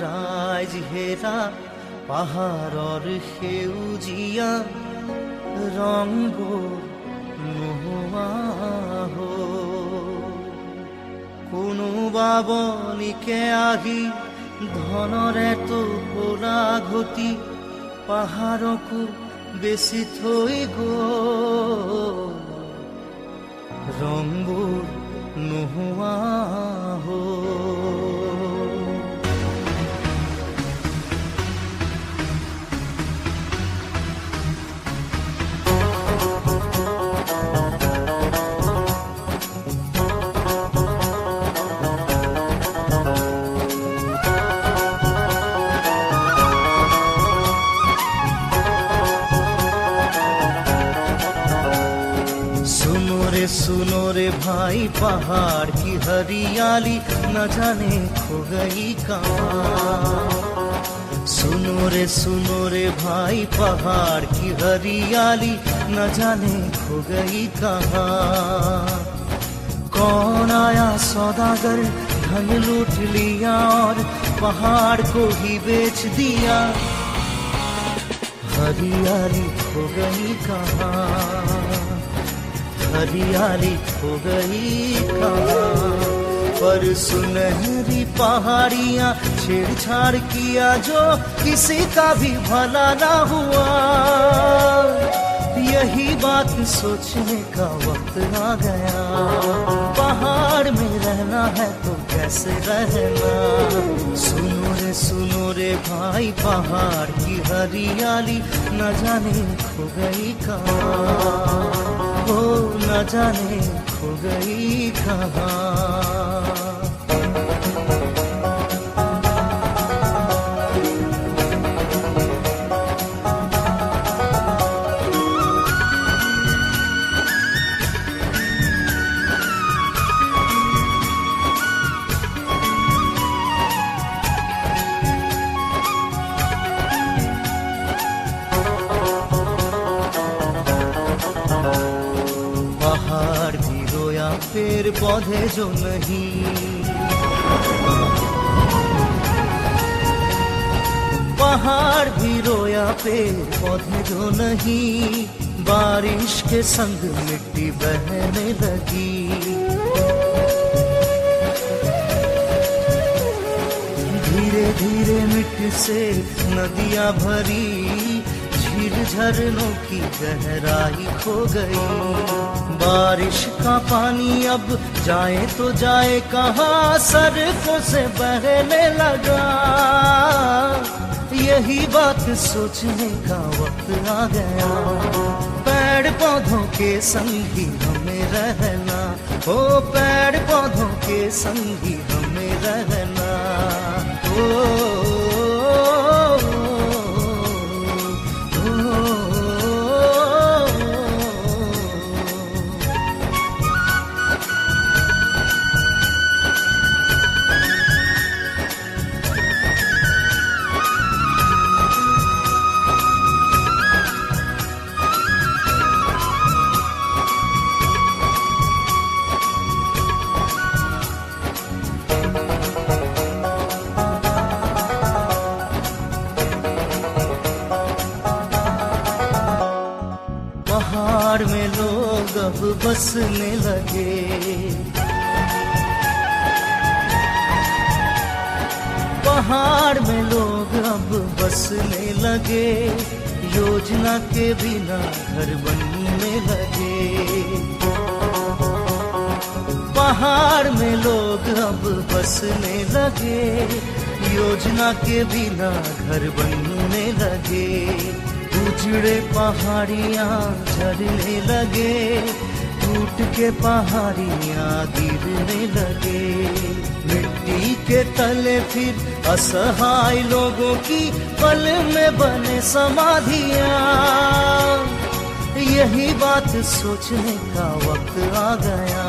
ৰাইজ হেৰা পাহাৰৰ সেউজীয়া ৰংবোৰ নোহোৱা হ'ল। কোনোবা বণিকে আহি ধনৰে টোপোলা ঘটি পাহাৰকো বেছি থৈ গ'ল, ৰংবোৰ নোহোৱা হ'ল। सुनो रे भाई पहाड़ की हरियाली न जाने खो गई कहाँ। सुनो रे भाई पहाड़ की हरियाली न जाने खो गई कहाँ। कौन आया सौदागर धन लूट लिया और पहाड़ को ही बेच दिया, हरियाली खो गई कहाँ, हरियाली खो गई कहाँ। पर सुनहरी पहाड़ियाँ छेड़छाड़ किया जो किसी का भी भला ना हुआ, यही बात सोचने का वक्त आ गया। पहाड़ में रहना है तो कैसे रहना। सुनो रे भाई पहाड़ की हरियाली न जाने खो गई कहाँ, ओ न जाने खो गई कहाँ। पेड़ पौधे जो नहीं, पहाड़ भी रोया पेड़ पौधे जो नहीं, बारिश के संग मिट्टी बहने लगी। धीरे धीरे मिट्टी से नदियां भरी, झील झरनों की गहराई खो गई। बारिश का पानी अब जाए तो जाए कहाँ, सड़कों से बहने लगा। यही बात सोचने का वक्त आ गया। पेड़ पौधों के संग ही हमें रहना, ओ पेड़ पौधों के संग ही हमें रहना। ओ पहाड़ में लोग अब बसने लगे, पहाड़ में लोग अब बसने लगे। योजना के बिना घर बनने लगे, पहाड़ में लोग अब बसने लगे। योजना के बिना घर बनने लगे। उजड़े पहाड़ियाँ झरने लगे, टूट के पहाड़ियाँ गिरने लगे। मिट्टी के तले फिर असहाय लोगों की पल में बने समाधियाँ। यही बात सोचने का वक्त आ गया।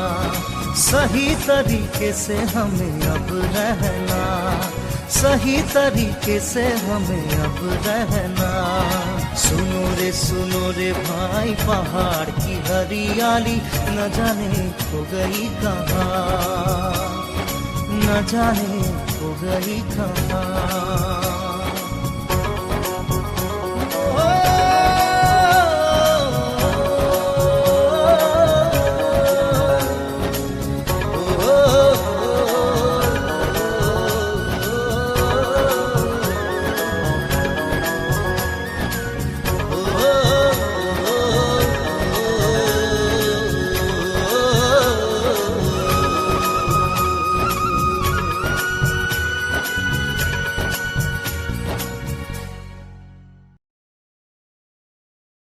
सही तरीके से हमें अब रहना, सही तरीके से हमें अब रहना। सुनो रे भाई पहाड़ की हरियाली न जाने खो गई कहाँ, न जाने खो गई कहाँ।